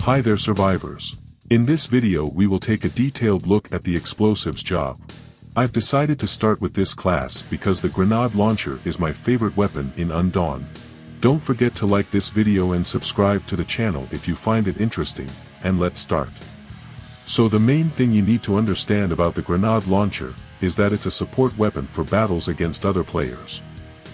Hi there survivors. In this video we will take a detailed look at the explosives job. I've decided to start with this class because the grenade launcher is my favorite weapon in UNDAWN. Don't forget to like this video and subscribe to the channel if you find it interesting, and let's start. So the main thing you need to understand about the grenade launcher is that it's a support weapon for battles against other players.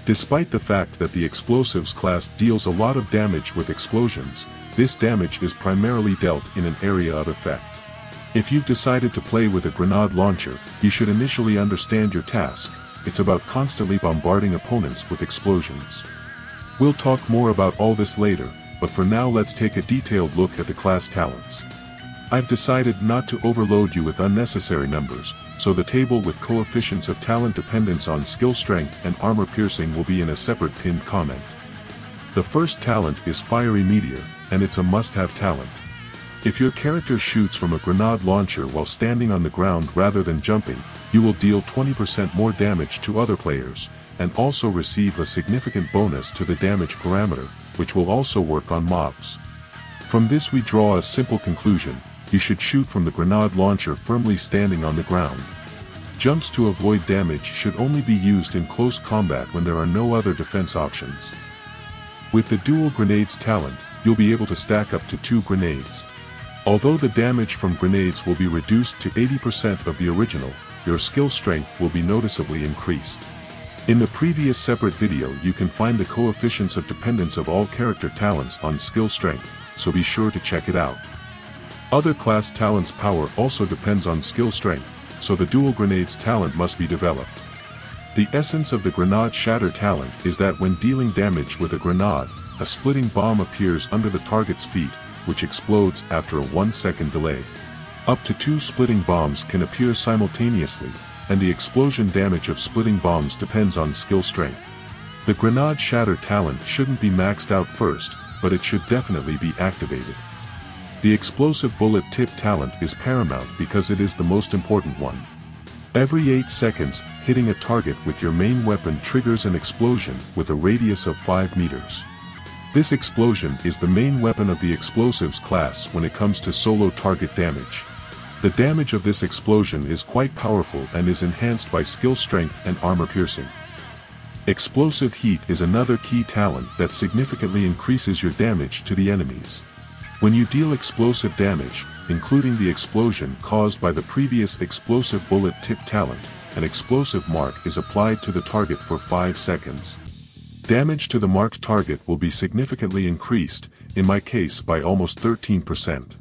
Despite the fact that the explosives class deals a lot of damage with explosions, this damage is primarily dealt in an area of effect. If you've decided to play with a grenade launcher, you should initially understand your task. It's about constantly bombarding opponents with explosions. We'll talk more about all this later, but for now let's take a detailed look at the class talents. I've decided not to overload you with unnecessary numbers, so the table with coefficients of talent dependence on skill strength and armor piercing will be in a separate pinned comment. The first talent is Fiery Meteor, and it's a must-have talent. If your character shoots from a grenade launcher while standing on the ground rather than jumping, you will deal 20% more damage to other players, and also receive a significant bonus to the damage parameter, which will also work on mobs. From this we draw a simple conclusion: you should shoot from the grenade launcher firmly standing on the ground. Jumps to avoid damage should only be used in close combat when there are no other defense options. With the dual grenades talent, you'll be able to stack up to 2 grenades. Although the damage from grenades will be reduced to 80% of the original, your skill strength will be noticeably increased. In the previous separate video you can find the coefficients of dependence of all character talents on skill strength, so be sure to check it out. Other class talents' power also depends on skill strength, so the dual grenades talent must be developed. The essence of the grenade shatter talent is that when dealing damage with a grenade, a splitting bomb appears under the target's feet, which explodes after a 1-second delay. Up to 2 splitting bombs can appear simultaneously, and the explosion damage of splitting bombs depends on skill strength. The grenade shatter talent shouldn't be maxed out first, but it should definitely be activated. The explosive bullet tip talent is paramount because it is the most important one. Every 8 seconds, hitting a target with your main weapon triggers an explosion with a radius of 5 meters. This explosion is the main weapon of the explosives class when it comes to solo target damage. The damage of this explosion is quite powerful and is enhanced by skill strength and armor piercing. Explosive heat is another key talent that significantly increases your damage to the enemies. When you deal explosive damage, including the explosion caused by the previous explosive bullet tip talent, an explosive mark is applied to the target for 5 seconds. Damage to the marked target will be significantly increased, in my case by almost 13%.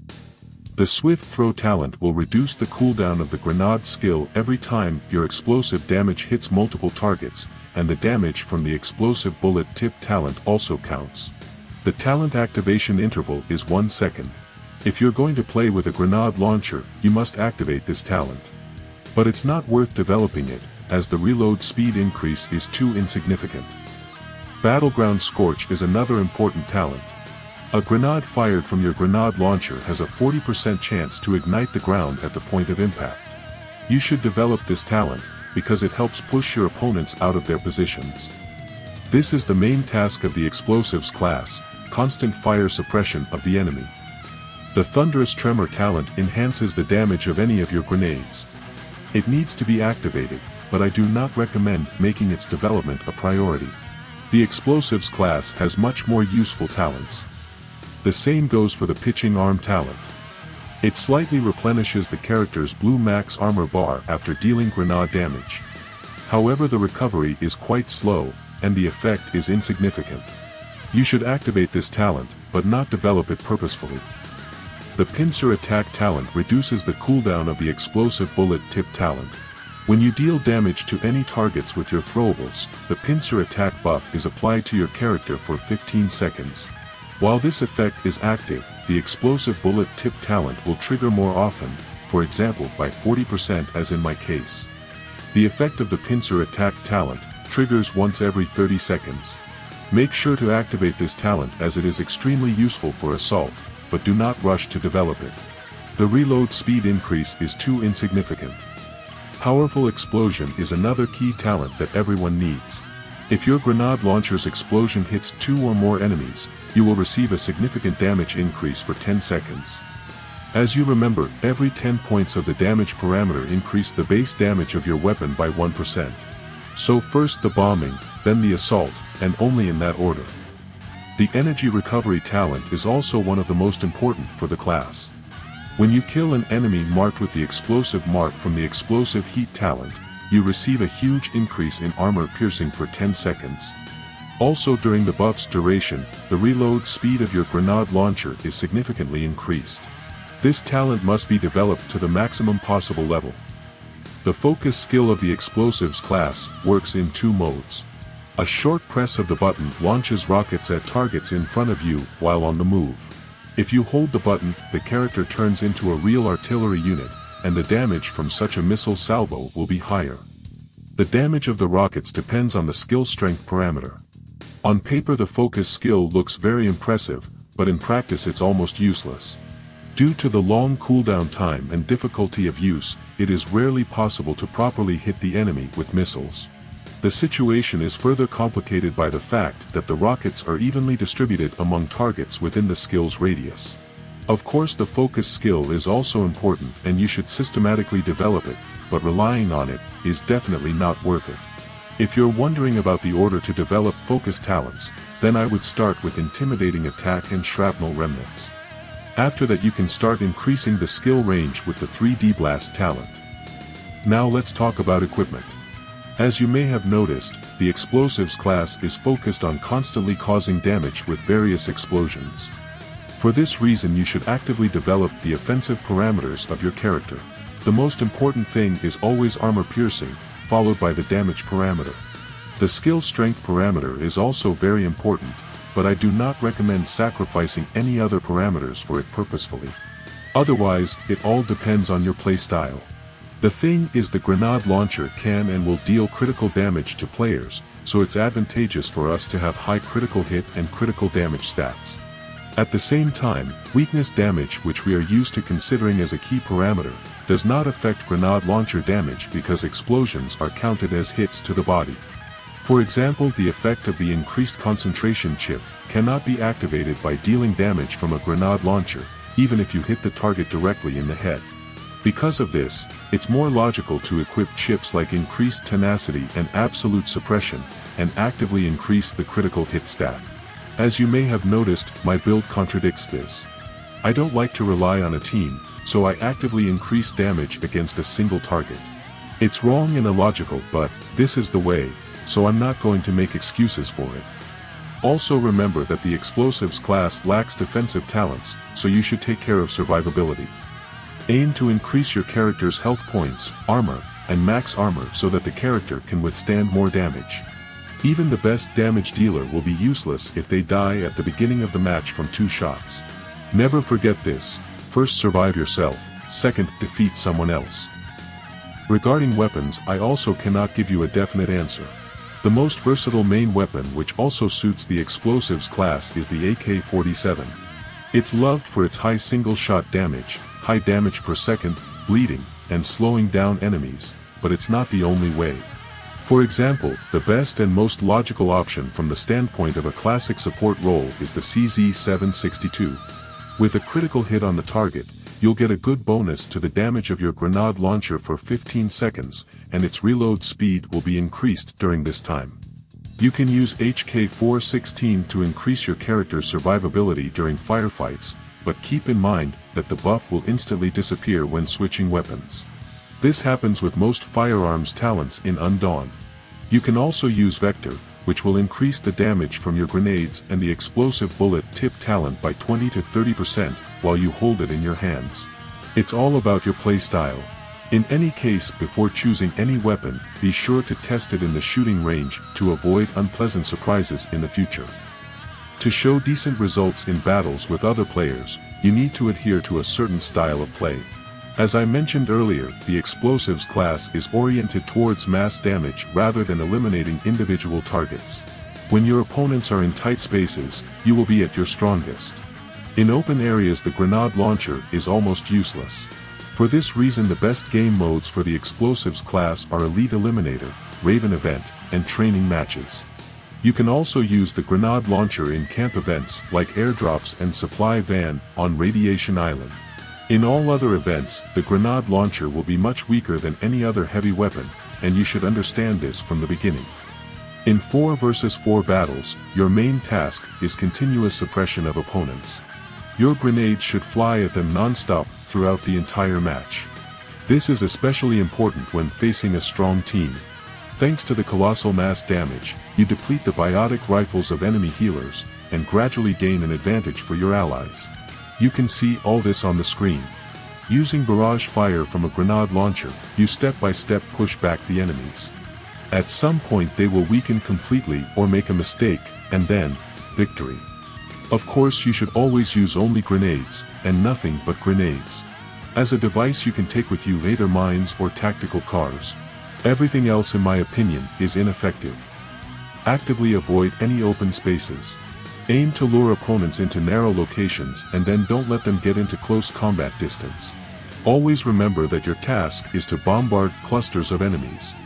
The swift throw talent will reduce the cooldown of the grenade skill every time your explosive damage hits multiple targets, and the damage from the explosive bullet tip talent also counts. The talent activation interval is 1 second. If you're going to play with a grenade launcher, you must activate this talent. But it's not worth developing it, as the reload speed increase is too insignificant. Battleground Scorch is another important talent. A grenade fired from your grenade launcher has a 40% chance to ignite the ground at the point of impact. You should develop this talent, because it helps push your opponents out of their positions. This is the main task of the explosives class: constant fire suppression of the enemy. The Thunderous Tremor talent enhances the damage of any of your grenades. It needs to be activated, but I do not recommend making its development a priority. The explosives class has much more useful talents. The same goes for the Pitching Arm talent. It slightly replenishes the character's blue max armor bar after dealing grenade damage. However, the recovery is quite slow, and the effect is insignificant. You should activate this talent, but not develop it purposefully. The Pincer Attack talent reduces the cooldown of the explosive bullet tip talent. When you deal damage to any targets with your throwables, the Pincer Attack buff is applied to your character for 15 seconds. While this effect is active, the explosive bullet tip talent will trigger more often, for example by 40% as in my case. The effect of the Pincer Attack talent triggers once every 30 seconds. Make sure to activate this talent as it is extremely useful for assault, but do not rush to develop it. The reload speed increase is too insignificant. Powerful Explosion is another key talent that everyone needs. If your grenade launcher's explosion hits 2 or more enemies, you will receive a significant damage increase for 10 seconds. As you remember, every 10 points of the damage parameter increase the base damage of your weapon by 1%. So first the bombing, then the assault, and only in that order. The energy recovery talent is also one of the most important for the class. When you kill an enemy marked with the explosive mark from the explosive heat talent, you receive a huge increase in armor piercing for 10 seconds. Also during the buff's duration, the reload speed of your grenade launcher is significantly increased. This talent must be developed to the maximum possible level. The focus skill of the explosives class works in 2 modes. A short press of the button launches rockets at targets in front of you while on the move. If you hold the button, the character turns into a real artillery unit, and the damage from such a missile salvo will be higher. The damage of the rockets depends on the skill strength parameter. On paper the focus skill looks very impressive, but in practice it's almost useless. Due to the long cooldown time and difficulty of use, it is rarely possible to properly hit the enemy with missiles. The situation is further complicated by the fact that the rockets are evenly distributed among targets within the skill's radius. Of course the focus skill is also important and you should systematically develop it, but relying on it is definitely not worth it. If you're wondering about the order to develop focus talents, then I would start with intimidating attack and shrapnel remnants. After that you can start increasing the skill range with the 3D blast talent. Now let's talk about equipment. As you may have noticed, the explosives class is focused on constantly causing damage with various explosions. For this reason you should actively develop the offensive parameters of your character. The most important thing is always armor piercing, followed by the damage parameter. The skill strength parameter is also very important, but I do not recommend sacrificing any other parameters for it purposefully. Otherwise, it all depends on your playstyle. The thing is the grenade launcher can and will deal critical damage to players, so it's advantageous for us to have high critical hit and critical damage stats. At the same time, weakness damage, which we are used to considering as a key parameter, does not affect grenade launcher damage because explosions are counted as hits to the body. For example, the effect of the increased concentration chip cannot be activated by dealing damage from a grenade launcher, even if you hit the target directly in the head. Because of this, it's more logical to equip chips like increased tenacity and absolute suppression, and actively increase the critical hit stat. As you may have noticed, my build contradicts this. I don't like to rely on a team, so I actively increase damage against a single target. It's wrong and illogical, but this is the way, so I'm not going to make excuses for it. Also remember that the explosives class lacks defensive talents, so you should take care of survivability. Aim to increase your character's health points, armor, and max armor so that the character can withstand more damage. Even the best damage dealer will be useless if they die at the beginning of the match from 2 shots. Never forget this: first survive yourself, second defeat someone else. Regarding weapons, I also cannot give you a definite answer. The most versatile main weapon which also suits the explosives class is the AK-47. It's loved for its high single-shot damage, high damage per second, bleeding, and slowing down enemies, but it's not the only way. For example, the best and most logical option from the standpoint of a classic support role is the CZ-762. With a critical hit on the target, you'll get a good bonus to the damage of your grenade launcher for 15 seconds, and its reload speed will be increased during this time. You can use HK-416 to increase your character's survivability during firefights, but keep in mind that the buff will instantly disappear when switching weapons. This happens with most firearms talents in UNDAWN. You can also use Vector, which will increase the damage from your grenades and the explosive bullet tip talent by 20 to 30% while you hold it in your hands. It's all about your playstyle. In any case, before choosing any weapon, be sure to test it in the shooting range to avoid unpleasant surprises in the future. To show decent results in battles with other players, you need to adhere to a certain style of play. As I mentioned earlier, the explosives class is oriented towards mass damage rather than eliminating individual targets. When your opponents are in tight spaces, you will be at your strongest. In open areas, the grenade launcher is almost useless. For this reason, the best game modes for the explosives class are Elite Eliminator, Raven Event, and Training Matches. You can also use the grenade launcher in camp events like airdrops and supply van on Radiation Island. In all other events, the grenade launcher will be much weaker than any other heavy weapon, and you should understand this from the beginning. In 4 versus 4 battles, your main task is continuous suppression of opponents. Your grenades should fly at them non-stop throughout the entire match. This is especially important when facing a strong team. Thanks to the colossal mass damage, you deplete the biotic rifles of enemy healers, and gradually gain an advantage for your allies. You can see all this on the screen. Using barrage fire from a grenade launcher, you step-by-step push back the enemies. At some point they will weaken completely or make a mistake, and then, victory. Of course you should always use only grenades, and nothing but grenades. As a device you can take with you laser mines or tactical cars. Everything else in my opinion is ineffective. Actively avoid any open spaces. Aim to lure opponents into narrow locations and then don't let them get into close combat distance. Always remember that your task is to bombard clusters of enemies.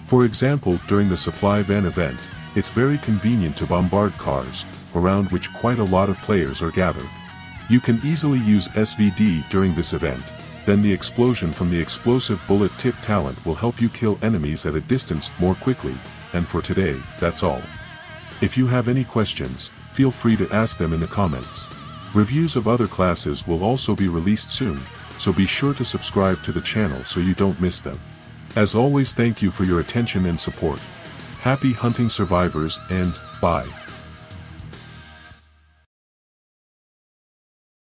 For example, during the supply van event, it's very convenient to bombard cars, around which quite a lot of players are gathered. You can easily use SVD during this event, then the explosion from the explosive bullet tip talent will help you kill enemies at a distance more quickly, and for today, that's all. If you have any questions, feel free to ask them in the comments. Reviews of other classes will also be released soon, so be sure to subscribe to the channel so you don't miss them. As always, thank you for your attention and support. Happy hunting survivors, and bye.